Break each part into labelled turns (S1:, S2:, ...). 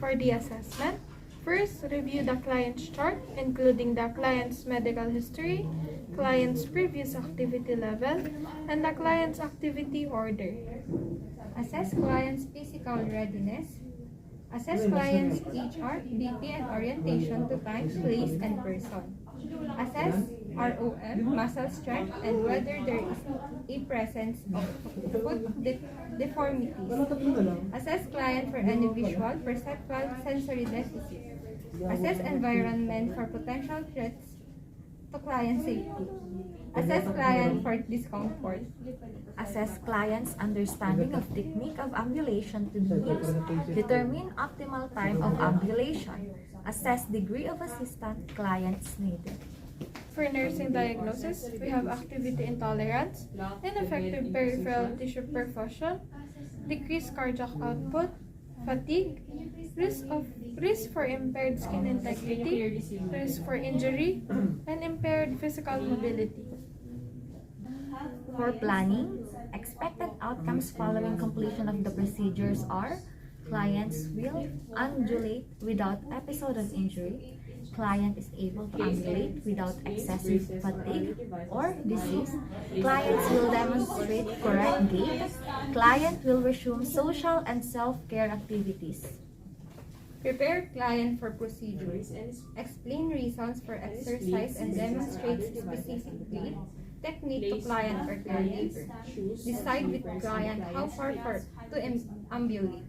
S1: For the assessment, first, review the client's chart, including the client's medical history, client's previous activity level, and the client's activity order.
S2: Assess client's physical readiness. Assess client's HR, BP, and orientation to time, place, and person. Assess ROM, muscle strength, and whether there is a presence of foot deformities. Assess client for any visual, perceptual, sensory deficit. Assess environment for potential threats to client safety. Assess client for discomfort.
S3: Assess client's understanding of technique of ambulation to be used. Determine optimal time of ambulation. Assess degree of assistance clients needed.
S1: For nursing diagnosis, we have activity intolerance, ineffective peripheral tissue perfusion, decreased cardiac output, fatigue, risk for impaired skin integrity, risk for injury, and impaired physical mobility.
S3: For planning, expected outcomes following completion of the procedures are: clients will ambulate without episode of injury, client is able to ambulate without excessive fatigue or disease, clients will demonstrate correct gait, client will resume social and self-care activities.
S2: Prepare client for procedures. Explain reasons for exercise and demonstrate specifically technique to client or caregiver. Decide with client how far to ambulate.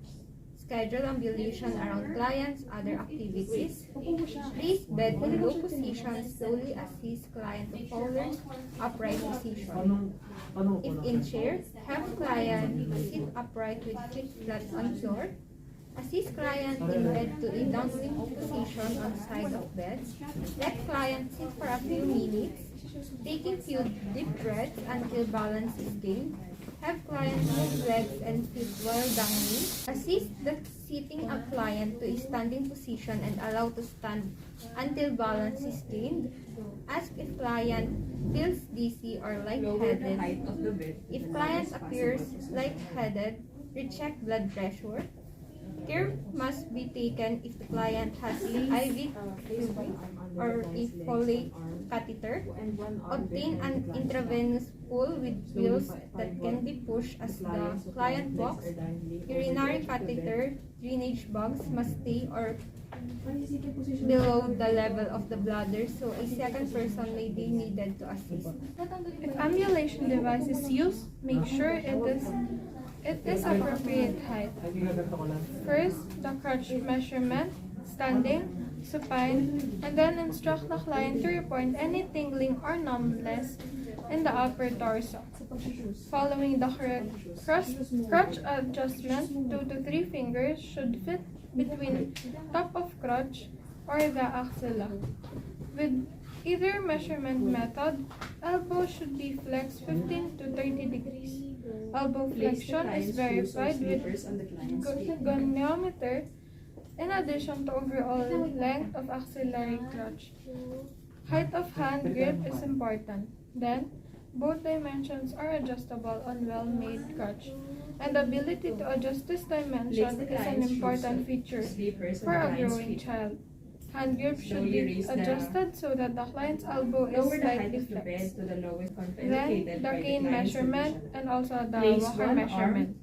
S2: Schedule ambulation around clients' other activities. Place bed in low position. Slowly assist client to forward upright position. If in chair, have client sit upright with feet flat on floor. Assist client in bed to a downward position on side of bed. Let client sit for a few minutes, taking few deep breaths until balance is gained. Have client move legs and feet while dangling. Assist the sitting of client to a standing position and allow to stand until balance is gained. Ask if client feels dizzy or lightheaded. If client appears lightheaded, recheck blood pressure. Care must be taken if the client has IV fluid or a Foley catheter. Obtain an intravenous pool with wheels that can be pushed as the client walks. Urinary catheter drainage bags must stay or below the level of the bladder so a second person may be needed to assist.
S1: If ambulation device is used, make sure it is appropriate height. First, the crutch measurement, standing, supine, and then instruct the client to report any tingling or numbness in the upper torso. Following the correct crutch adjustment, 2 to 3 fingers should fit between top of crutch or the axilla. With either measurement method, elbow should be flexed 15 to 30 degrees. Elbow flexion is verified with goniometer in addition to overall length of axillary crutch. Height of hand grip is important. Then, both dimensions are adjustable on well-made crutch. And the ability to adjust this dimension is an important feature for a growing child. Hand grip should be adjusted so that the client's elbow is slightly flexed. Then, the cane measurement and also the walker measurement.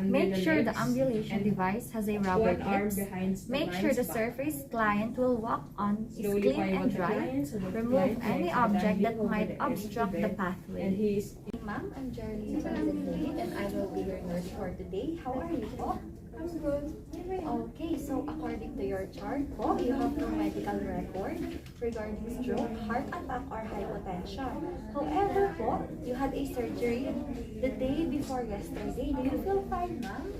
S3: Make sure the ambulation device has a rubber hips. Make sure the surface client will walk on is clean and dry. Remove any object that might obstruct the pathway. Ma'am, I'm Jerry and I will be your nurse for today. How are you po?
S1: I'm good.
S3: Okay, so according to your chart po, you have no medical record regarding stroke, heart attack, or hypotension. However po, you had a surgery the day before yesterday. Do you feel fine, ma'am?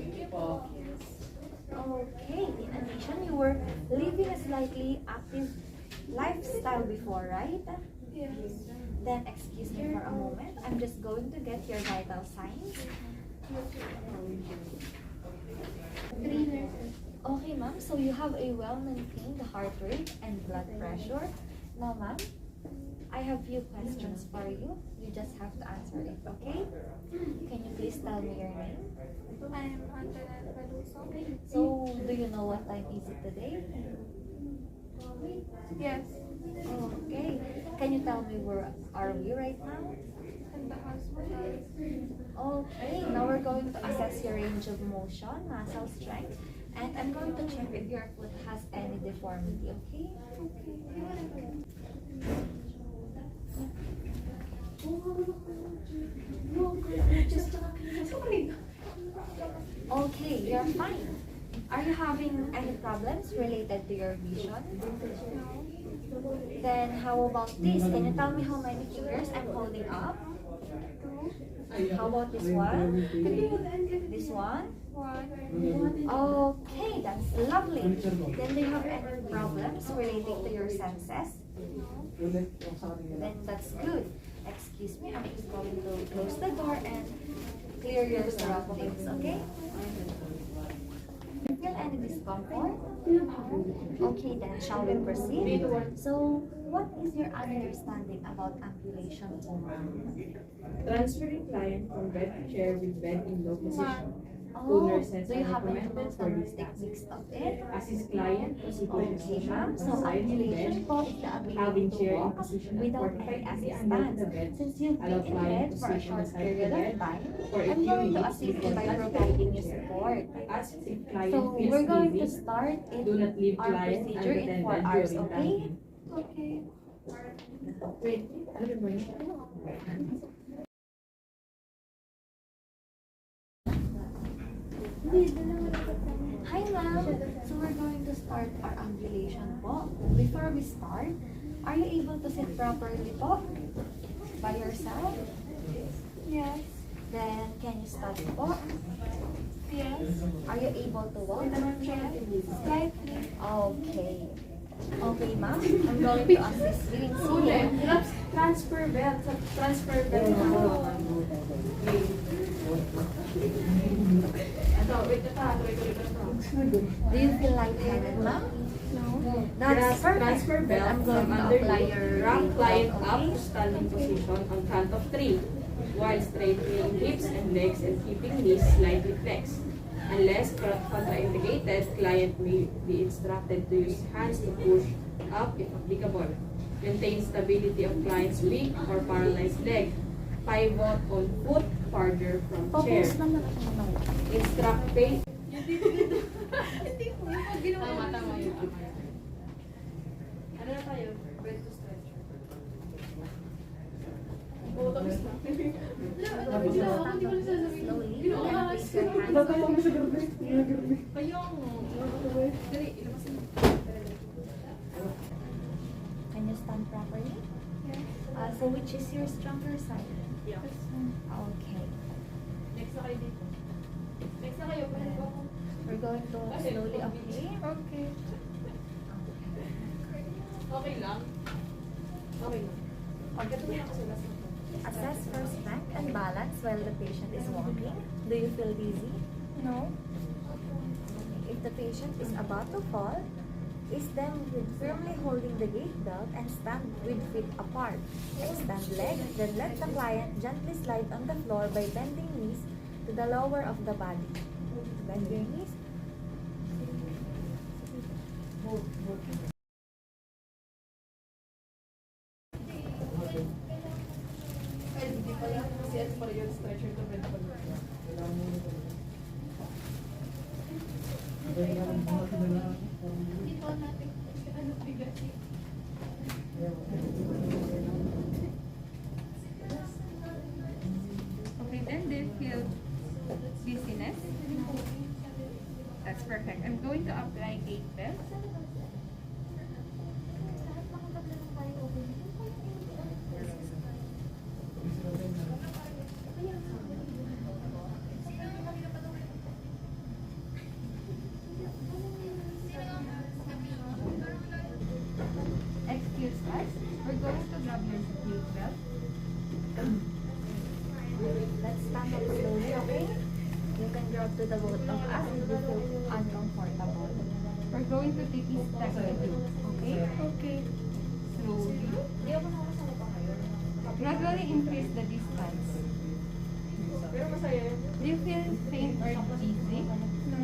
S3: Okay, in addition, you were living a slightly active lifestyle before, right?
S1: Yes.
S3: Then excuse me for a moment. I'm just going to get your vital signs.
S1: 3 nurses.
S3: Okay, ma'am. So you have a well-maintained heart rate and blood pressure. Now, ma'am, I have few questions for you. You just have to answer it, okay? Can you please tell me your name?
S1: I'm Antoinette Peluso.
S3: So, do you know what time is it today?
S1: Yes,
S3: Okay. Can you tell me where are we right now?
S1: in the hospital.
S3: Okay, now we're going to assess your range of motion, muscle strength, and I'm going to check if your foot has any deformity, okay? Okay, you're fine. Are you having any problems related to your vision? Then how about this? Can you tell me how many fingers I'm holding up? How about this one? This one?
S1: One.
S3: Okay, that's lovely. Then do you have any problems relating to your senses? Then that's good. Excuse me, I'm just going to close the door and clear your surroundings, okay? Do you feel any discomfort? Okay, then shall we proceed? So, what is your understanding about ambulation?
S4: Transferring client from bed to chair with bed in low position.
S3: Oh, do you happen to know some techniques of it?
S4: Assist client to sit in
S3: Okay,
S4: position
S3: ma'am. So,
S4: beside the
S3: ambulation
S4: bed,
S3: po is the ability
S4: having
S3: to
S4: chair in
S3: walk
S4: position at
S3: without
S4: 45
S3: any
S4: degree angle to the
S3: assistance.
S4: bed.
S3: Since you've
S4: Allow
S3: been in
S4: client
S3: bed
S4: to
S3: for a
S4: sit on the
S3: short
S4: side of the
S3: period of
S4: bed
S3: time,
S4: for a
S3: I'm
S4: few
S3: going to
S4: minutes
S3: assist you
S4: before
S3: by
S4: transferring
S3: providing
S4: the
S3: you
S4: chair.
S3: support.
S4: Ask if
S3: So,
S4: client feels
S3: we're going to
S4: dizzy.
S3: start
S4: Do not leave
S3: our
S4: client
S3: procedure in 4
S4: unattended
S3: hours,
S4: during
S3: okay?
S4: landing.
S1: Okay.
S4: Wait, ano ba yun?
S3: Hi, ma'am. So we're going to start our ambulation po. Before we start, are you able to sit properly po? By yourself?
S1: Yes.
S3: Then, can you stand po?
S1: Yes.
S3: Are you able to walk?
S1: Slightly.
S3: Okay. Okay, ma'am. I'm going to assist you in sitting.
S4: Transfer belt. Transfer belt.
S3: Do you feel lightheaded, ma'am?
S1: No.
S3: That's perfect.
S4: Transfer
S3: Then
S4: belt
S3: I'm going
S4: from
S3: to apply
S4: underneath.
S3: your
S4: Wrap client up
S3: okay?
S4: to standing position on count of 3 while straightening hips and legs and keeping knees slightly flexed. Unless contraindicated, client may be instructed to use hands to push up if applicable. Maintain stability of client's weak or paralyzed leg. Pivot on foot farther from chair.
S3: Focus lang na ako.
S4: Instruct pain.
S1: Tama yun.
S4: Ano na tayo? Bed to stretcher.
S3: Slowly, you can place your hands on Can you stand properly?
S1: Yes.
S3: So which is your stronger side?
S4: Yeah.
S3: Okay.
S4: Next na kayo dito. Next na kayo.
S3: We're going to slowly, okay?
S1: Okay.
S4: Okay lang. Okay lang. Pagkatuloy ako sa last na.
S3: Assess for strength and balance while the patient is walking. Do you feel dizzy?
S1: No.
S3: If the patient is about to fall, is them firmly holding the gait belt and stand with feet apart. Extend legs, then let the client gently slide on the floor by bending knees to the lower of the body. Bend your knees. Move.
S4: Ay, hindi pala. Kasi ano pala yun, stretcher to bed pala.
S2: Okay, then do you feel dizziness? That's perfect. I'm going to apply gait belt. Excuse us. We're going to grab your gait belt.
S3: Let's stand up slowly, okay? You can drop to the both of us if you feel uncomfortable.
S2: We're going to take a step with you. Okay?
S1: Okay.
S2: Slowly. Gradually increase the distance.
S4: Pero masaya yun.
S2: Do you feel faint or dizzy?
S1: No.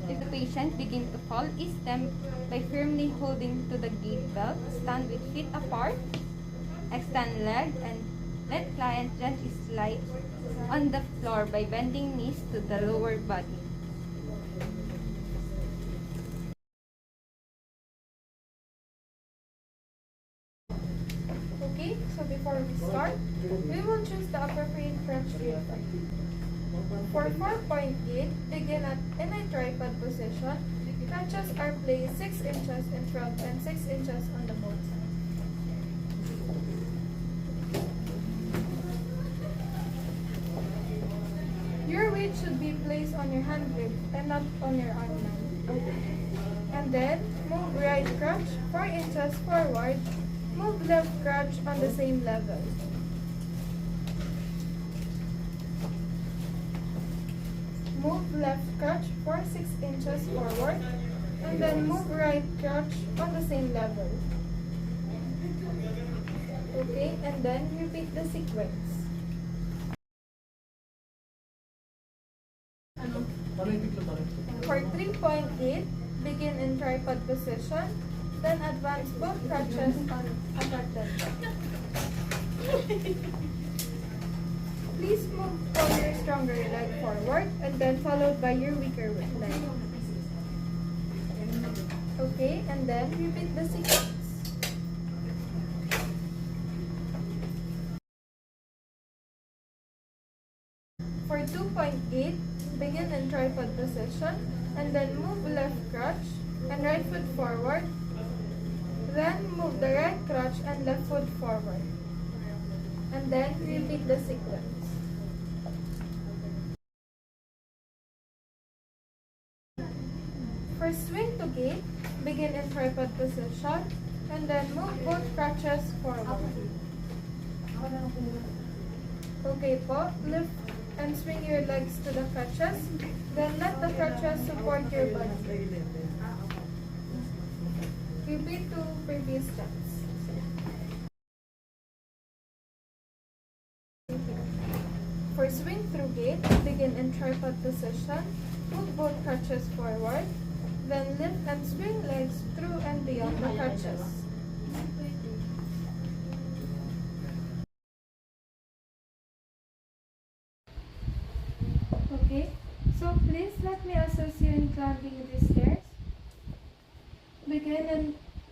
S2: If the patient begins to fall, ease them by firmly holding to the gait belt. Stand with feet apart. Extend leg and let client gently slide on the floor by bending knees to the lower body.
S1: Okay, so before we start, we will choose the appropriate crutch movement. For 4.8, begin in a tripod position. Crutches are placed 6 inches in front and 6 inches on the both sides. Your weight should be placed on your hand grip and not on your arm line. And then, move right crutch 4 inches forward. Move left crutch on the same level. Move left crutch 6 inches forward, and then move right crutch on the same level. Okay, and then repeat the sequence. For 3.8, begin in tripod position, then advance both crutches on affected leg. Please move from your stronger leg forward and then followed by your weaker leg. Okay, and then repeat the sequence. For 2.8, begin in tripod position and then move left crutch and right foot forward. Then move the right crutch and left foot forward. And then repeat the sequence. For swing to gait, begin in tripod position and then move both crutches forward. Okay po, lift and swing your legs to the crutches, then let the crutches support your body. Repeat 2 previous steps. For swing through gait, begin in tripod position, move both crutches forward, then lift and swing legs through and beyond the crutches. Okay, so please let me assist you in climbing these stairs.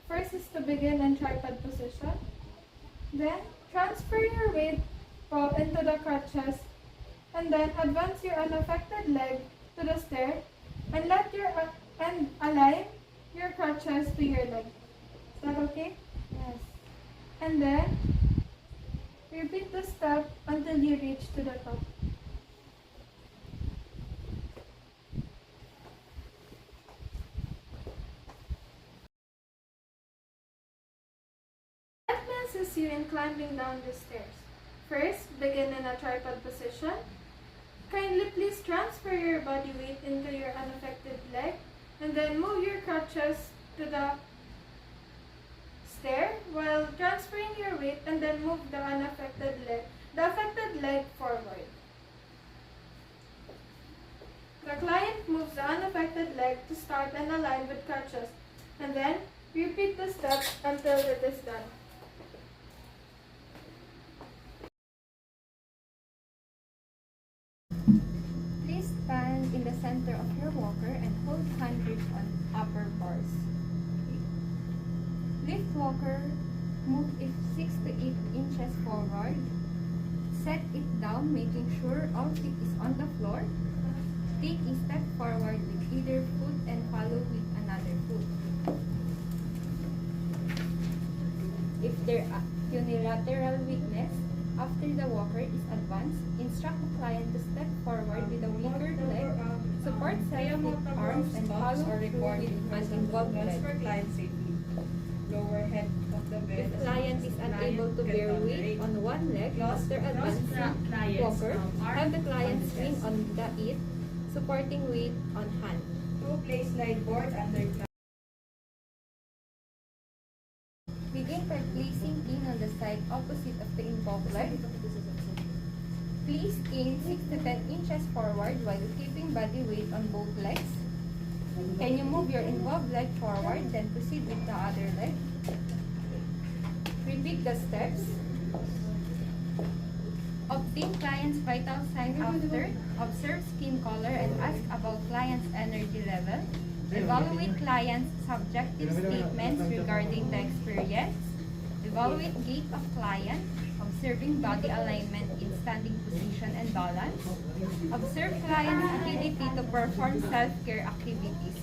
S1: First is to begin in tripod position. Then transfer your weight into the crutches and then advance your unaffected leg to the stair and align your crutches to your leg. Is that okay?
S2: Yes.
S1: And then repeat the step until you reach to the top. Let me assist you in climbing down the stairs. First, begin in a tripod position. Kindly please transfer your body weight into your unaffected leg and then move your crutches to the stair while transferring your weight and then move the affected leg forward. The client moves the unaffected leg to start and align with crutches and then repeat the steps until it is done.
S2: Please stand in the center of your walker and hold hand grips on upper bars. Lift walker, move it 6 to 8 inches forward. Set it down, making sure all feet is on the floor. Take a step forward with either foot and follow with another foot. If there are unilateral weakness, after the walker is advanced, instruct the client to step forward with a weaker leg, support self-lift arms, and follow through with an involved leg.
S4: For client safety. Lower head of the bed.
S2: If client is unable to bear weight on one leg after advancing walker, have the client swing on it, supporting weight on hand.
S4: 2. Place slide board under
S2: Begin by placing Placing cane on the side opposite of the involved leg. Place cane 6 to 10 inches forward while keeping body weight on both legs. Can you move your involved leg forward, then proceed with the other leg? Repeat the steps. Obtain client's vital sign after. Observe skin color and ask about client's energy level. Evaluate client's subjective statements regarding the experience. Evaluate gait of client. Observing body alignment in standing position and balance. Observe client's ability to perform self-care activities.